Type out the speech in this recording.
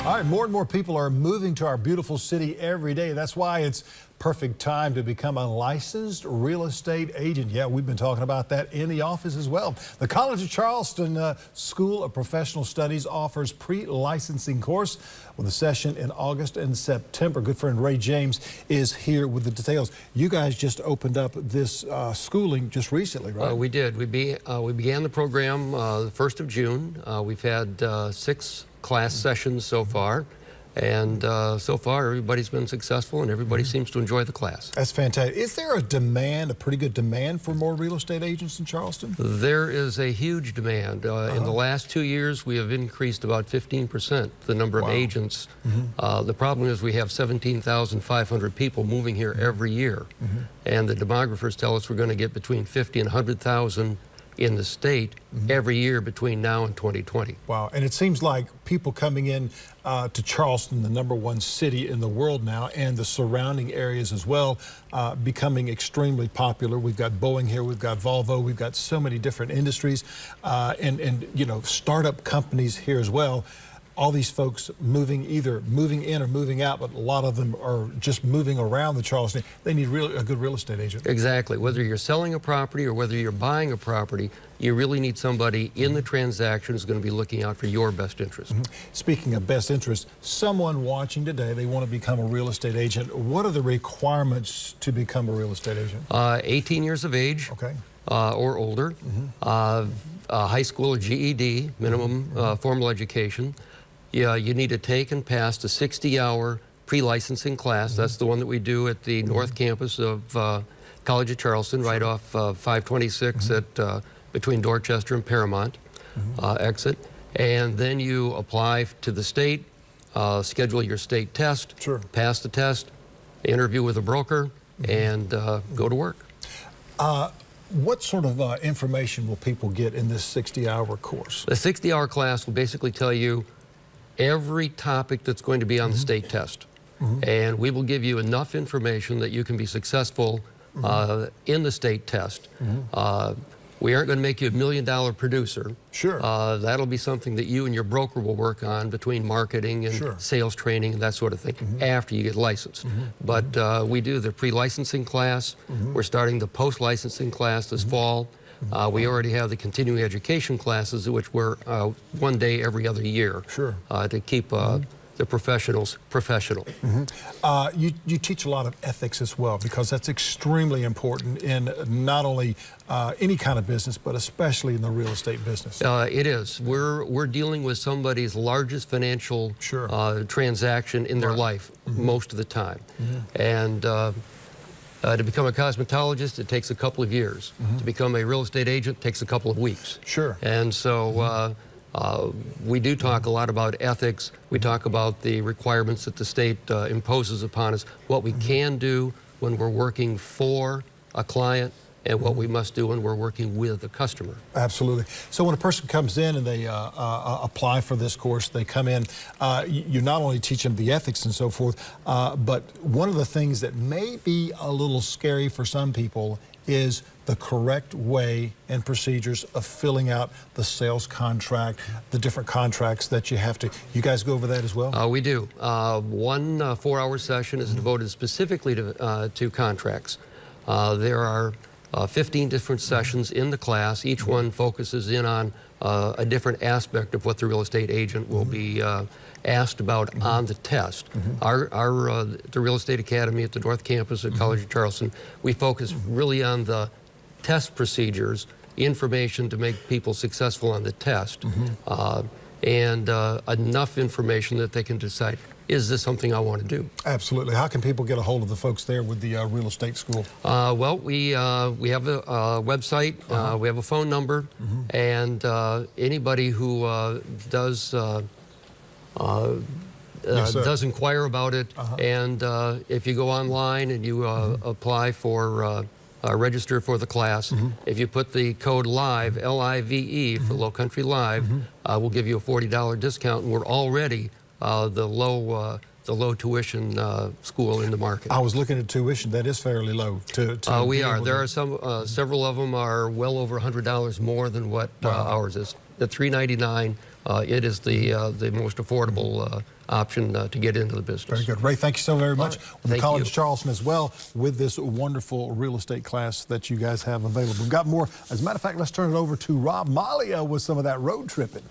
All right, more and more people are moving to our beautiful city every day. That's why it's perfect time to become a licensed real estate agent. Yeah, we've been talking about that in the office as well. The College of Charleston School of Professional Studies offers pre-licensing course with a session in August and September. Good friend Ray James is here with the details. You guys just opened up this schooling just recently, right? We did. We began the program the 1st of June. We've had 6 class sessions so far, and so far everybody's been successful and everybody seems to enjoy the class. That's fantastic. Is there a demand, a pretty good demand for more real estate agents in Charleston? There is a huge demand. In the last 2 years we have increased about 15% the number of agents. The problem is we have 17,500 people moving here every year, and the demographers tell us we're going to get between 50 and 100,000 in the state every year between now and 2020. Wow, and it seems like people coming in to Charleston, the #1 city in the world now, and the surrounding areas as well, becoming extremely popular. We've got Boeing here, we've got Volvo, we've got so many different industries, and you know, startup companies here as well. All these folks either moving in or moving out, but a lot of them are just moving around the Charleston. They need a good real estate agent. Exactly. Whether you're selling a property or whether you're buying a property, you really need somebody in the transaction who's going to be looking out for your best interest. Speaking of best interest, someone watching today, they want to become a real estate agent. What are the requirements to become a real estate agent? 18 years of age. Okay. Or older. High school or GED, minimum formal education. Yeah, you need to take and pass the 60-hour pre-licensing class. That's the one that we do at the North Campus of College of Charleston, right off 526 at between Dorchester and Paramount exit. And then you apply to the state, schedule your state test, pass the test, interview with a broker, and go to work. What sort of information will people get in this 60-hour course? The 60-hour class will basically tell you every topic that's going to be on the state test. And we will give you enough information that you can be successful in the state test. We aren't going to make you a $1 million producer. Sure. That'll be something that you and your broker will work on between marketing and sales training and that sort of thing after you get licensed. But we do the pre-licensing class. We're starting the post-licensing class this fall. We already have the continuing education classes, which were 1 day every other year to keep the professionals professional. You teach a lot of ethics as well, because that's extremely important in not only any kind of business, but especially in the real estate business. It is. We're dealing with somebody's largest financial transaction in their life most of the time. And to become a cosmetologist, it takes a couple of years. To become a real estate agent, it takes a couple of weeks. And so we do talk a lot about ethics. We talk about the requirements that the state imposes upon us, what we can do when we're working for a client, and what we must do when we're working with a customer. Absolutely. So when a person comes in and they apply for this course, they come in, you not only teach them the ethics and so forth, but one of the things that may be a little scary for some people is the correct way and procedures of filling out the sales contract, the different contracts that you have to. You guys go over that as well? We do. One 4-hour session is devoted specifically to contracts. There are 15 different sessions in the class. Each one focuses in on a different aspect of what the real estate agent will be asked about on the test. The Real Estate Academy at the North Campus at College of Charleston, we focus really on the test procedures, information to make people successful on the test, and enough information that they can decide, is this something I want to do? Absolutely. How can people get a hold of the folks there with the real estate school? Well, we have a website, we have a phone number, and anybody who does inquire about it, and if you go online and you apply for register for the class, if you put the code LIVE, L-I-V-E, for Low Country Live, we'll give you a $40 discount, and we're already the low tuition school in the market. I was looking at tuition. That is fairly low. We are. There are several of them are well over $100 more than what ours is. The $399 it is the most affordable option to get into the business. Very good. Ray, thank you so very much. With the Thank College you. of Charleston as well, with this wonderful real estate class that you guys have available. We've got more. As a matter of fact, let's turn it over to Rob Malia with some of that road tripping.